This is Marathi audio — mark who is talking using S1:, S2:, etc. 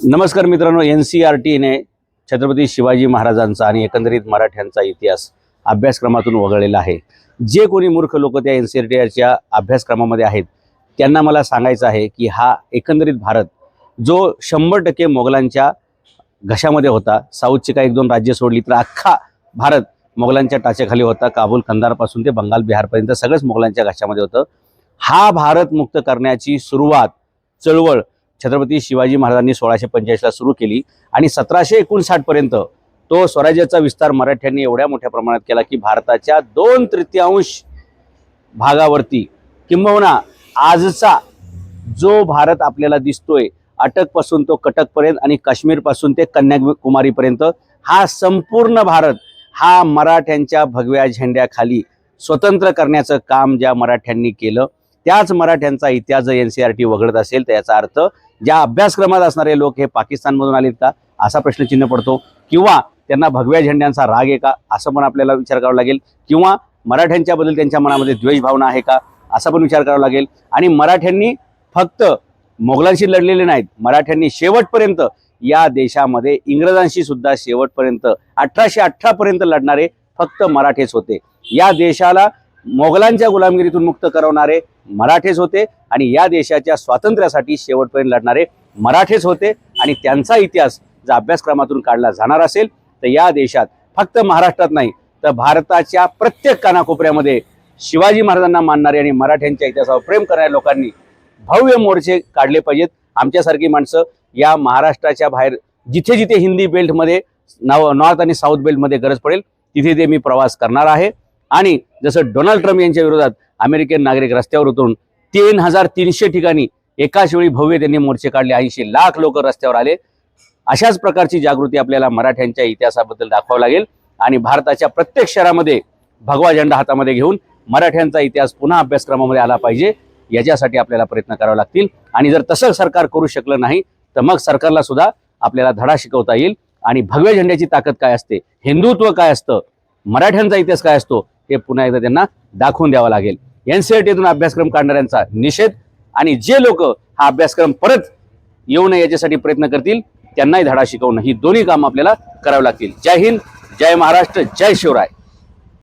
S1: नमस्कार मित्रांनो, NCERTने छत्रपती शिवाजी महाराजांचा आणि एकंदरीत मराठ्यांचा इतिहास अभ्यासक्रमातून वगळलेला आहे। जे कोणी मूर्ख लोक त्या NCERTच्या अभ्यासक्रमामध्ये आहेत त्यांना मला सांगायचं आहे की हा एकंदरीत भारत जो 100% मोगलांच्या घशामध्ये होता, साऊथची काही एक दोन राज्य सोडली तर अख्खा भारत मोगलांच्या टाचेखाली होता। काबूल कंधारपासून ते बंगाल बिहारपर्यंत सगळंच मोगलांच्या घशामध्ये होतं। हा भारत मुक्त करण्याची सुरुवात चळवळ छत्रपती शिवाजी महाराजांनी 1645 ला सुरू केली आणि 1759 पर्यंत तो स्वराज्याचा विस्तार मराठ्यांनी एवढ्या मोठ्या प्रमाणात केला की भारताच्या 2/3 भागावरती किंबहुना आजचा जो भारत आपल्याला दिसतोय, अटकपासून तो कटकपर्यंत आणि काश्मीरपासून ते कन्याकुमारीपर्यंत हा संपूर्ण भारत हा मराठ्यांच्या भगव्या झेंड्याखाली स्वतंत्र करण्याचं काम ज्या मराठ्यांनी केलं, त्याच मराठ्यांचा इतिहास जर NCERT वगळत असेल तर याचा अर्थ ज्या अभ्यासक्रमात असणारे लोक हे पाकिस्तानमधून आलेत का असा प्रश्नचिन्ह पडतो, किंवा त्यांना भगव्या झेंड्यांचा राग आहे का असं पण आपल्याला विचार करावा लागेल, किंवा मराठ्यांच्या बद्दल त्यांच्या मनामध्ये द्वेष भावना आहे का असा पण विचार करावा लागेल। आणि मराठ्यांनी फक्त मोगलांशी लढलेले नाहीत, मराठ्यांनी शेवटपर्यंत या देशामध्ये इंग्रजांशी सुद्धा शेवटपर्यंत 1818 पर्यंत लढणारे फक्त मराठेच होते। या देशाला मोगलांच्या गुलामगिरीतून मुक्त करवणारे मराठेच होते आणि या देशाच्या स्वातंत्र्यासाठी शेवटपर्यंत लढणारे मराठेच होते। आणि त्यांचा इतिहास जर अभ्यासक्रमातून काढला जाणार असेल तर या देशात फक्त महाराष्ट्रात नाही तर भारताच्या प्रत्येक कानाकोपऱ्यामध्ये शिवाजी महाराजांना मानणारे आणि मराठ्यांच्या इतिहासावर प्रेम करणाऱ्या लोकांनी भव्य मोर्चे काढले पाहिजेत। आमच्यासारखी माणसं या महाराष्ट्राच्या बाहेर जिथे जिथे हिंदी बेल्टमध्ये नॉर्थ आणि साऊथ बेल्टमध्ये गरज पडेल तिथे ते मी प्रवास करणार आहे। आणि जसं डोनाल्ड ट्रम्प यांच्या विरोधात अमेरिकन नागरिक रस्त्यावर उतरून 3300 ठिकाणी एकाच वेळी भव्य त्यांनी मोर्चे काढले, 80 लाख लोक रस्त्यावर आले। अशाच प्रकारची जागृती आपल्याला मराठ्यांच्या इतिहासाबद्दल दाखवावं लागेल आणि भारताच्या प्रत्येक शहरामध्ये भगवा झेंडा हातामध्ये घेऊन मराठ्यांचा इतिहास पुन्हा अभ्यासक्रमामध्ये आला पाहिजे, याच्यासाठी आपल्याला प्रयत्न करावे लागतील। आणि जर तसं सरकार करू शकलं नाही तर मग सरकारला सुद्धा आपल्याला धडा शिकवता येईल आणि भगव्या झेंड्याची ताकद काय असते, हिंदुत्व काय असतं, मराठ्यांचा इतिहास काय असतो हे पुन्हा एकदा त्यांना दाखवून द्यावं लागेल। NCERTतून अभ्यासक्रम काढणाऱ्यांचा निषेध आणि जे लोक हा अभ्यासक्रम परत येऊ नये याच्यासाठी प्रयत्न करतील त्यांनाही धडा शिकवणं ही दोन्ही कामं आपल्याला करावी लागतील। जय हिंद, जय महाराष्ट्र, जय शिवराय।